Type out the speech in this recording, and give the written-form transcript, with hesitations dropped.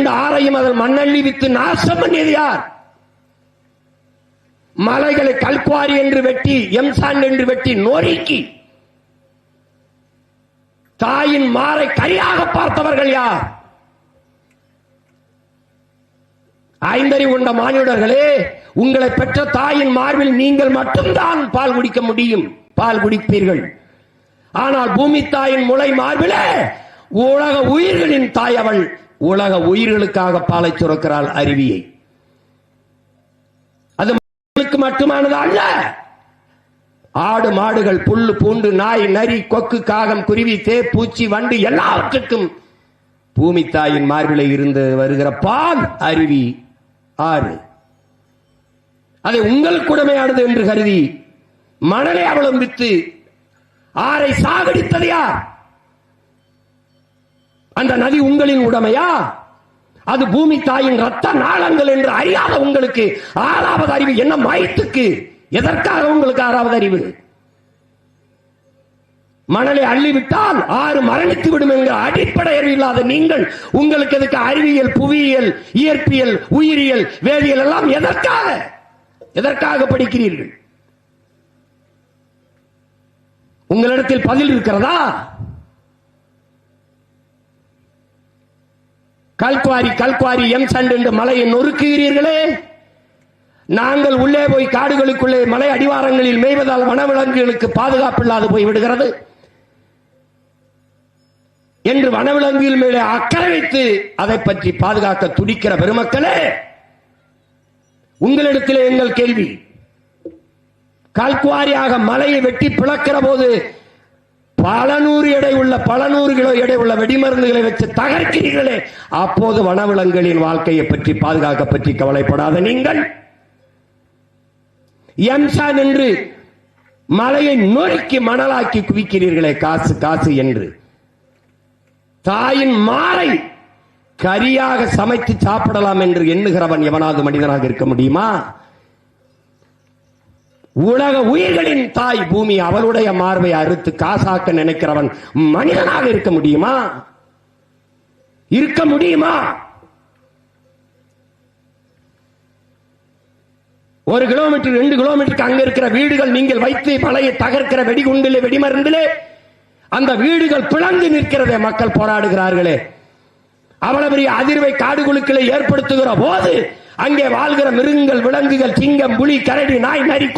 2 ஆறையும் அதில் மண்ணள்ளி வித்து நாசம் பண்ணியது யார்? மலைகளை கல்குவாரி என்று வெட்டி, எம்சான் என்று வெட்டி நோரிக்கி தாயின் மாரை கரியாக பார்த்தவர்கள் யார்? ஐந்தறிவு கொண்ட மானிடர்களே, உங்களை பெற்ற தாயின் மார்பில் நீங்கள் மட்டும்தான் பால் குடிக்க முடியும், பால் குடிப்பீர்கள். ஆனால் பூமி தாயின் முளை மார்பிலே உலக உயிர்களின் தாய் அவள். உலக உயிர்களுக்காக பாலை சுரக்கிறாள் அருவியை. அது மட்டுமானது அல்ல. ஆடு மாடுகள், புல்லு பூண்டு, நாய் நரி கொக்கு காகம் குருவி தே பூச்சி வண்டு எல்லாவற்றுக்கும் பூமி தாயின் மார்பிலே இருந்து வருகிற பால் அருவி ஆறு. அதை உங்களுக்கு உடமையானது என்று கருதி மணலை அவலம்பித்து ஆரை சாகடித்தது யார்? அந்த நதி உங்களின் உடமையா? அது பூமி தாயின் ரத்த நாளங்கள் என்று அறியாத உங்களுக்கு 6வது அறிவு என்ன மயத்துக்கு? எதற்காக உங்களுக்கு 6வது அறிவு? மணலை அள்ளிவிட்டால் 6 மரணித்து விடும் என்கிற அடிப்படை அறிவு இல்லாத நீங்கள் உங்களுக்கு எதுக்கு அறிவியல், புவியியல், இயற்பியல், உயிரியல், வேதியியல் எல்லாம் எதற்காக படிக்கிறீர்கள்? உங்களிடத்தில் பதில் இருக்கிறதா? கல்குவாரி எம்சண்ட் என்று மலையை நொறுக்குகிறீர்களே. நாங்கள் உள்ளே போய் காடுகளுக்குள்ளே மலை அடிவாரங்களில் மேய்வதால் வனவிலங்குகளுக்கு பாதுகாப்பு இல்லாது போய்விடுகிறது என்று வனவிலங்குகள் மேலே அக்கறை வைத்து அதை பற்றி பாதுகாக்க துடிக்கிற பெருமக்களே, உங்களிடத்திலே எங்கள் கேள்வி. கல்குவாரியாக மலையை வெட்டி பிளக்கிற போது பல நூறு கிலோ எடை உள்ள வெடிமருந்துகளை வச்சு தகர்க்கிறீர்களே, அப்போது வனவிலங்குகளின் வாழ்க்கையை பற்றி பாதுகாக்க பற்றி கவலைப்படாத நீங்கள் எம்சான் என்று மலையை நொறுக்கி மணலாக்கி குவிக்கிறீர்களே, காசு என்று. தாயின் மாரை கரியாக சமைத்து சாப்பிடலாம் என்று எண்ணுகிறவன் எவனாவது மனிதனாக இருக்க முடியுமா? உலக உயிர்களின் தாய் பூமி, அவளுடைய மார்பை அறுத்து காசாக்க நினைக்கிறவன் மனிதனாக இருக்க முடியுமா? இருக்க முடியுமா? 1 கிலோமீட்டர் 2 கிலோமீட்டருக்கு அங்க இருக்கிற வீடுகள் நீங்கள் வைத்து மலையை தகர்க்கிற வெடிகுண்டிலே வெடிமருந்திலே அந்த வீடுகள் பிளந்து நிற்கிறதே, மக்கள் போராடுகிறார்களே. அவ்வளவு பெரிய அதிர்வை காடுகளுக்குள்ளே ஏற்படுத்துகிற போது அங்கே வாழ்கிற மிருகங்கள், விலங்குகள், சிங்கம், புலி, கரடி, நாய், நரி,